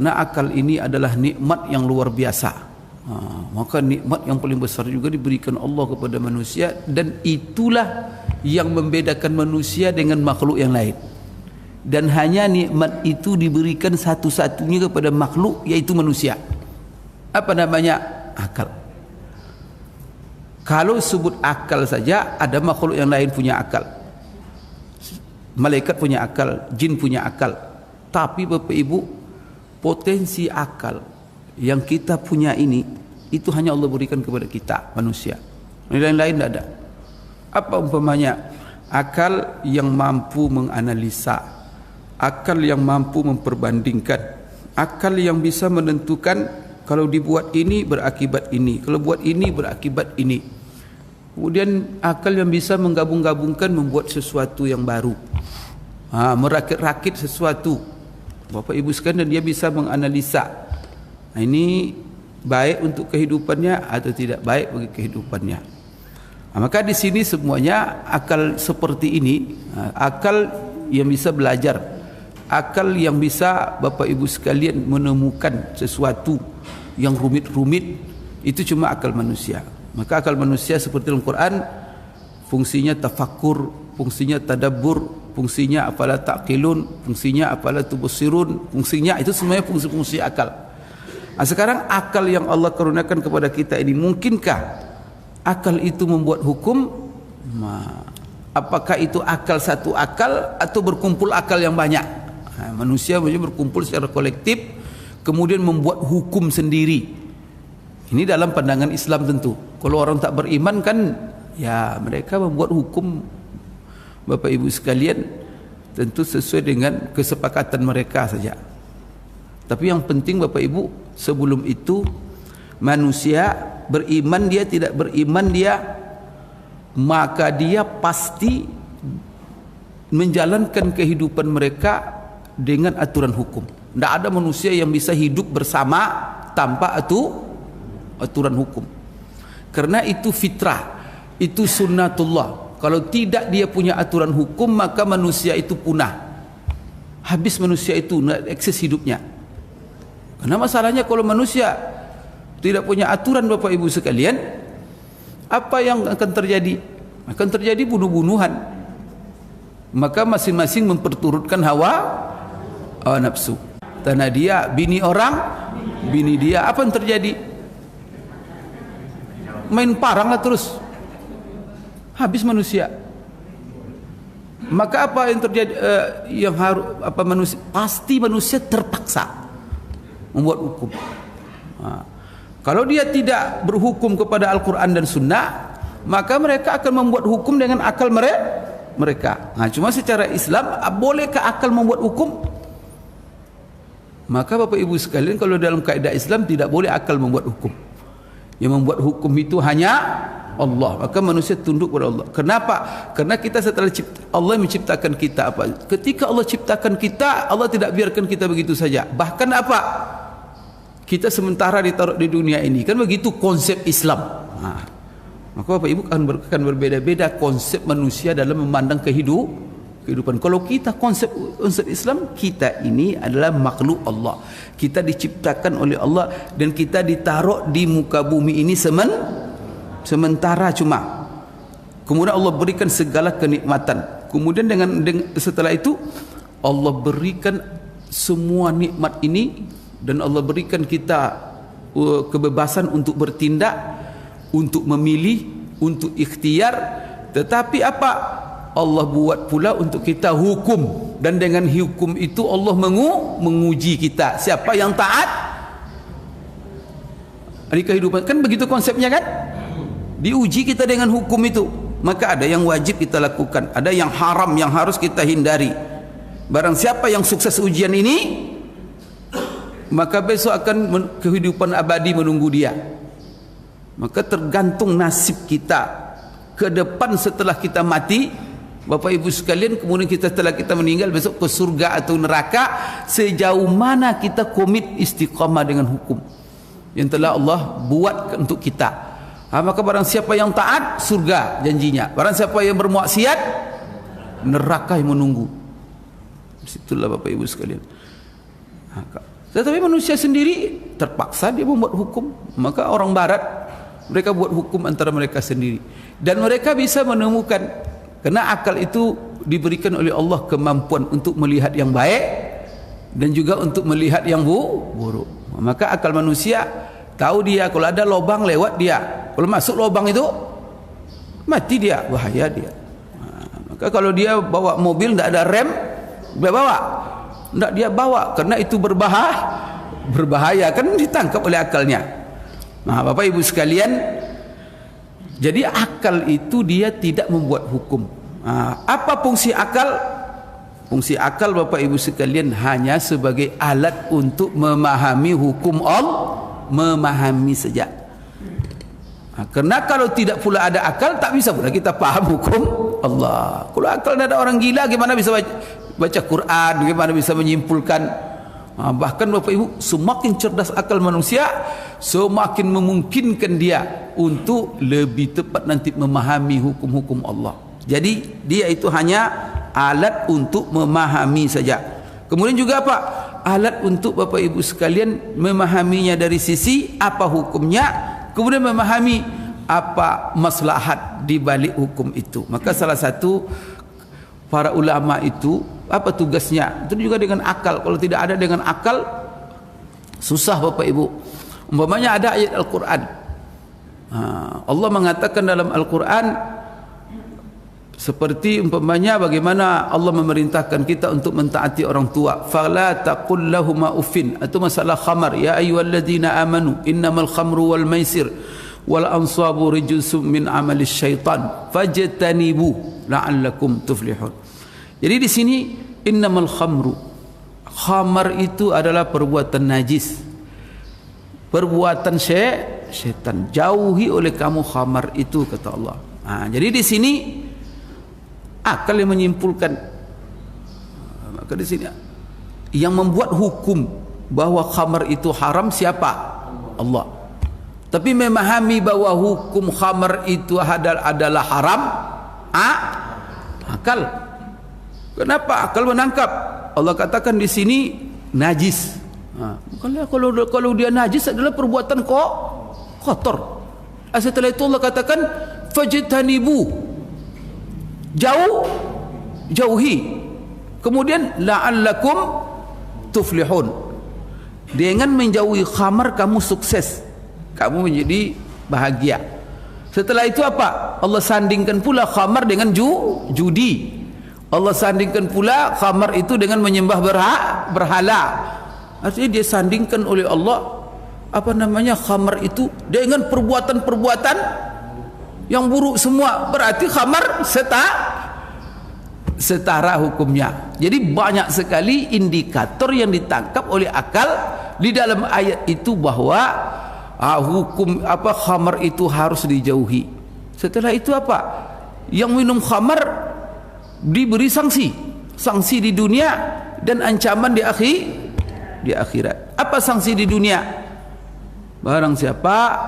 Karena akal ini adalah nikmat yang luar biasa. Maka nikmat yang paling besar juga diberikan Allah kepada manusia, dan itulah yang membedakan manusia dengan makhluk yang lain. Dan hanya nikmat itu diberikan satu-satunya kepada makhluk, yaitu manusia. Apa namanya? Akal. Kalau sebut akal saja, ada makhluk yang lain punya akal. Malaikat punya akal, jin punya akal. Tapi Bapak Ibu, potensi akal yang kita punya ini, itu hanya Allah berikan kepada kita manusia. Yang lain tidak ada. Apa umpamanya? Akal yang mampu menganalisa, akal yang mampu memperbandingkan, akal yang bisa menentukan kalau dibuat ini berakibat ini, kalau buat ini berakibat ini. Kemudian akal yang bisa menggabung-gabungkan, membuat sesuatu yang baru, merakit-rakit sesuatu. Bapak Ibu sekalian, dia bisa menganalisa, ini baik untuk kehidupannya atau tidak baik bagi kehidupannya. Maka di sini semuanya akal seperti ini, akal yang bisa belajar, akal yang bisa Bapak Ibu sekalian menemukan sesuatu yang rumit-rumit, itu cuma akal manusia. Maka akal manusia seperti dalam Quran, fungsinya tafakkur, fungsinya tadabbur, fungsinya afala taqilun, fungsinya afala tubsirun, fungsinya itu semuanya fungsi-fungsi akal. Sekarang akal yang Allah karuniakan kepada kita ini, mungkinkah akal itu membuat hukum? Apakah itu akal satu akal atau berkumpul akal yang banyak? Manusia berkumpul secara kolektif kemudian membuat hukum sendiri. Ini dalam pandangan Islam tentu. Kalau orang tak beriman kan, ya mereka membuat hukum, Bapak Ibu sekalian, tentu sesuai dengan kesepakatan mereka saja. Tapi yang penting Bapak Ibu, sebelum itu manusia beriman, dia tidak beriman dia, maka dia pasti menjalankan kehidupan mereka dengan aturan hukum. Tidak ada manusia yang bisa hidup bersama tanpa aturan hukum. Karena itu fitrah, itu sunnatullah. Kalau tidak dia punya aturan hukum, maka manusia itu punah. Habis manusia itu, tidak eksis hidupnya. Karena masalahnya kalau manusia tidak punya aturan Bapak Ibu sekalian, apa yang akan terjadi? Akan terjadi bunuh-bunuhan. Maka masing-masing memperturutkan hawa nafsu. Tanah dia, bini orang, bini dia. Apa yang terjadi? Main parang lah terus. Habis manusia. Maka apa yang terjadi? Yang harus manusia? Pasti manusia terpaksa membuat hukum. Kalau dia tidak berhukum kepada Al-Quran dan Sunnah, maka mereka akan membuat hukum dengan akal mereka. Cuma secara Islam, bolehkah akal membuat hukum? Maka Bapak Ibu sekalian, kalau dalam kaidah Islam tidak boleh akal membuat hukum. Yang membuat hukum itu hanya Allah. Maka manusia tunduk kepada Allah. Kenapa? Karena kita setelah Allah menciptakan kita apa? Ketika Allah ciptakan kita, Allah tidak biarkan kita begitu saja. Bahkan apa? Kita sementara ditaruh di dunia ini, kan begitu konsep Islam. Maka Bapak Ibu akan berbeda-beda konsep manusia dalam memandang kehidupan. Kalau kita konsep Islam, kita ini adalah makhluk Allah. Kita diciptakan oleh Allah dan kita ditaruh di muka bumi ini sementara cuma. Kemudian Allah berikan segala kenikmatan. Kemudian setelah itu Allah berikan semua nikmat ini, dan Allah berikan kita kebebasan untuk bertindak, untuk memilih, untuk ikhtiar. Tetapi apa? Allah buat pula untuk kita hukum, dan dengan hukum itu Allah menguji kita. Siapa yang taat di kehidupan, kan begitu konsepnya kan? Diuji kita dengan hukum itu. Maka ada yang wajib kita lakukan, ada yang haram yang harus kita hindari. Barang siapa yang sukses ujian ini, maka besok akan kehidupan abadi menunggu dia. Maka tergantung nasib kita ke depan setelah kita mati, Bapak Ibu sekalian. Kemudian setelah kita meninggal, besok ke surga atau neraka, sejauh mana kita komit istiqamah dengan hukum yang telah Allah buat untuk kita. Maka barang siapa yang taat, surga janjinya. Barang siapa yang bermaksiat, neraka yang menunggu. Disitulah Bapak Ibu sekalian. Tetapi manusia sendiri terpaksa dia membuat hukum. Maka orang barat mereka buat hukum antara mereka sendiri, dan mereka bisa menemukan, karena akal itu diberikan oleh Allah kemampuan untuk melihat yang baik dan juga untuk melihat yang buruk. Maka akal manusia tahu dia kalau ada lubang lewat dia, kalau masuk lubang itu mati dia, bahaya dia. Maka kalau dia bawa mobil tidak ada rem, dia bawa, tidak dia bawa, karena itu berbahaya, kan ditangkap oleh akalnya. Nah, Bapak Ibu sekalian, jadi akal itu dia tidak membuat hukum. Apa fungsi akal? Fungsi akal, Bapak Ibu sekalian, hanya sebagai alat untuk memahami hukum Allah, memahami saja. Karena kalau tidak pula ada akal, tak bisa pula kita paham hukum Allah. Kalau akal tidak ada, orang gila gimana bisa baca Quran, bagaimana bisa menyimpulkan. Bahkan Bapak Ibu, semakin cerdas akal manusia, semakin memungkinkan dia untuk lebih tepat nanti memahami hukum-hukum Allah. Jadi dia itu hanya alat untuk memahami saja. Kemudian juga apa? Alat untuk Bapak Ibu sekalian memahaminya dari sisi apa hukumnya, kemudian memahami apa maslahat di balik hukum itu. Maka salah satu para ulama itu apa tugasnya? Itu juga dengan akal. Kalau tidak ada dengan akal, susah Bapak Ibu. Umpamanya ada ayat Al-Quran, Allah mengatakan dalam Al-Quran, seperti umpamanya bagaimana Allah memerintahkan kita untuk mentaati orang tua. Fala taqul lahuma uffin. Itu masalah khamar. Ya ayyuhalladzina amanu innamal khamru wal maisir wal ansabu rijsum min amalis syaitan fajtanibu la'allakum tuflihun. Jadi di sini innamal khamru, khamar itu adalah perbuatan najis, perbuatan syaitan. Jauhi oleh kamu khamar itu, kata Allah. Jadi di sini akal yang menyimpulkan. Maka di sini yang membuat hukum bahwa khamar itu haram siapa? Allah. Tapi memahami bahwa hukum khamar itu adalah haram, akal. Kenapa akal menangkap? Allah katakan di sini najis. Kalau dia najis adalah perbuatan kotor. Setelah itu Allah katakan fajtanibu, jauhi. Kemudian la'allakum tuflihun. Dengan menjauhi khamar kamu sukses, kamu menjadi bahagia. Setelah itu apa? Allah sandingkan pula khamar dengan judi. Allah sandingkan pula khamar itu dengan menyembah berhala. Artinya dia sandingkan oleh Allah khamar itu dengan perbuatan-perbuatan yang buruk semua. Berarti khamar setara hukumnya. Jadi banyak sekali indikator yang ditangkap oleh akal di dalam ayat itu bahwa hukum khamar itu harus dijauhi. Setelah itu apa? Yang minum khamar diberi sanksi di dunia dan ancaman di akhirat. Apa sanksi di dunia? Barang siapa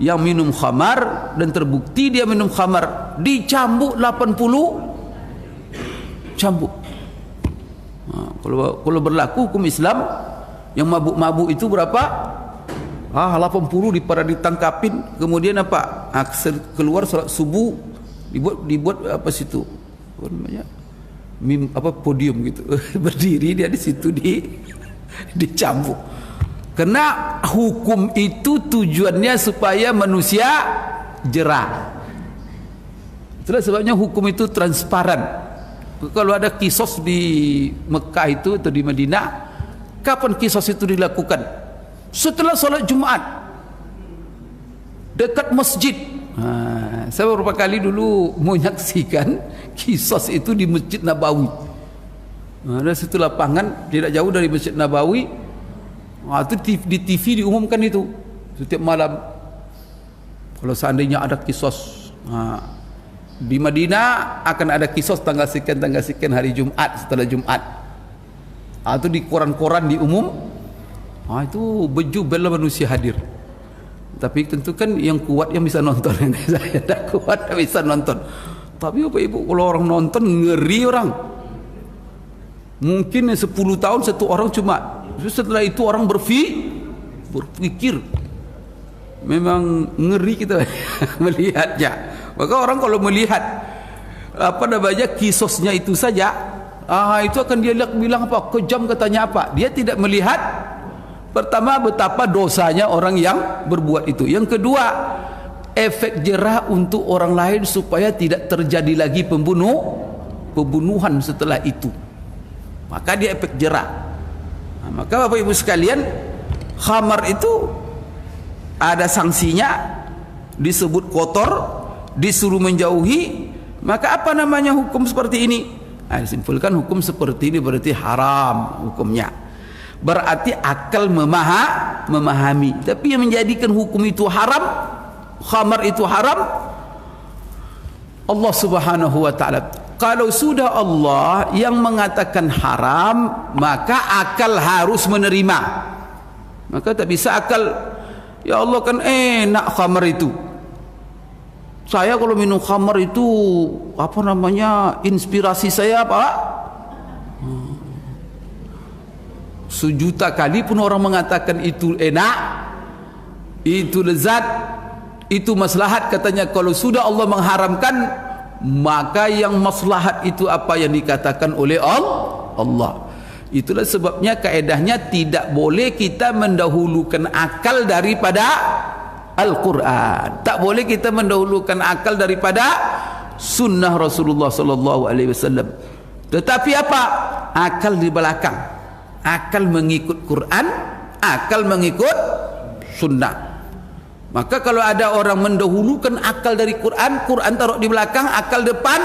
yang minum khamar dan terbukti dia minum khamar, dicambuk 80 cambuk. Kalau berlaku hukum Islam, yang mabuk-mabuk itu berapa? 80 ditangkapin. Kemudian apa? Keluar salat subuh, dibuat apa situ? Namanya podium gitu. Berdiri dia di situ dicambuk. Karena hukum itu tujuannya supaya manusia jerah. Itulah sebabnya hukum itu transparan. Kalau ada kisos di Mekah itu atau di Madinah, kapan kisos itu dilakukan? Setelah salat Jumat dekat masjid. Saya beberapa kali dulu menyaksikan kisos itu di Masjid Nabawi. Ada situ lapangan tidak jauh dari Masjid Nabawi. Itu di TV diumumkan itu setiap malam. Kalau seandainya ada kisos di Madinah, akan ada kisos tanggal sekian hari Jumat, setelah Jumat. Itu di koran-koran diumum. Itu bejubel manusia hadir. Tapi tentu kan yang kuat yang bisa nonton. Saya tak kuat, tak bisa nonton. Tapi Bapak Ibu, kalau orang nonton ngeri orang. Mungkin 10 tahun satu orang cuma Setelah itu orang berpikir. Memang ngeri kita melihatnya. Maka orang kalau melihat kisosnya itu saja, itu akan dia bilang apa? Kejam katanya apa? Dia tidak melihat pertama betapa dosanya orang yang berbuat itu. Yang kedua, efek jerah untuk orang lain supaya tidak terjadi lagi pembunuhan setelah itu. Maka dia efek jerah. Maka Bapak Ibu sekalian, khamar itu ada sanksinya, disebut kotor, disuruh menjauhi. Maka apa namanya hukum seperti ini? Disimpulkan hukum seperti ini berarti haram hukumnya. Berarti akal memahami. Tapi yang menjadikan hukum itu haram, khamar itu haram, Allah Subhanahu wa taala. Kalau sudah Allah yang mengatakan haram, maka akal harus menerima. Maka tak bisa akal, ya Allah kan enak khamar itu. Saya kalau minum khamar itu inspirasi saya apa? Sejuta kali pun orang mengatakan itu enak, itu lezat, itu maslahat. Katanya kalau sudah Allah mengharamkan, maka yang maslahat itu apa yang dikatakan oleh Allah. Itulah sebabnya kaedahnya tidak boleh kita mendahulukan akal daripada Al-Quran. Tak boleh kita mendahulukan akal daripada sunnah Rasulullah sallallahu alaihi wasallam. Tetapi apa? Akal di belakang. Akal mengikut Quran, akal mengikut sunnah. Maka kalau ada orang mendahulukan akal dari Quran, Quran taruh di belakang, akal depan,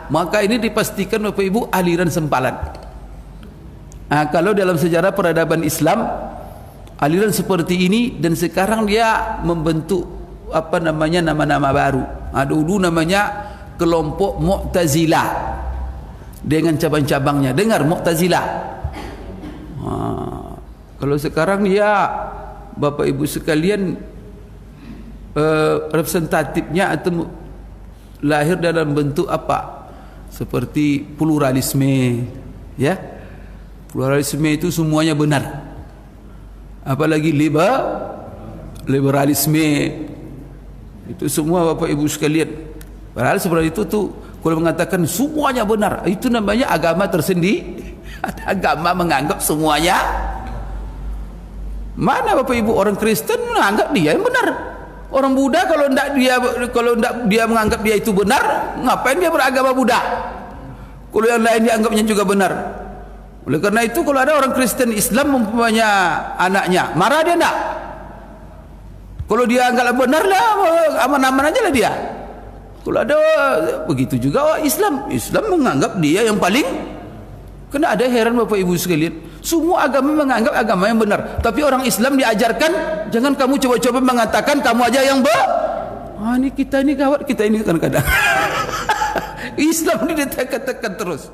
maka ini dipastikan Bapak Ibu aliran sempalan. Kalau dalam sejarah peradaban Islam, aliran seperti ini, dan sekarang dia membentuk nama-nama baru. Dulu namanya kelompok Mu'tazilah dengan cabang-cabangnya. Dengar Mu'tazilah. Kalau sekarang dia Bapak Ibu sekalian, representatifnya atau lahir dalam bentuk apa? Seperti pluralisme, ya. Pluralisme itu semuanya benar. Apalagi liberalisme, itu semua Bapak Ibu sekalian. Padahal seperti itu tuh kalau mengatakan semuanya benar, itu namanya agama tersendiri. Ada agama menganggap semuanya. Mana Bapak Ibu orang Kristen menganggap dia yang benar. Orang Buddha kalau tidak dia menganggap dia itu benar, ngapain dia beragama Buddha? Kalau yang lain dianggapnya juga benar. Oleh karena itu kalau ada orang Kristen Islam mempunyai anaknya, marah dia enggak? Kalau dia anggap benar lah, aman-aman aja lah dia. Kalau ada begitu juga Islam menganggap dia yang paling. Kena ada heran Bapak Ibu sekalian. Semua agama menganggap agama yang benar, tapi orang Islam diajarkan jangan kamu coba-coba mengatakan kamu aja yang ini kita ini gawat, kita ini kadang-kadang Islam ini ditekan-tekan terus.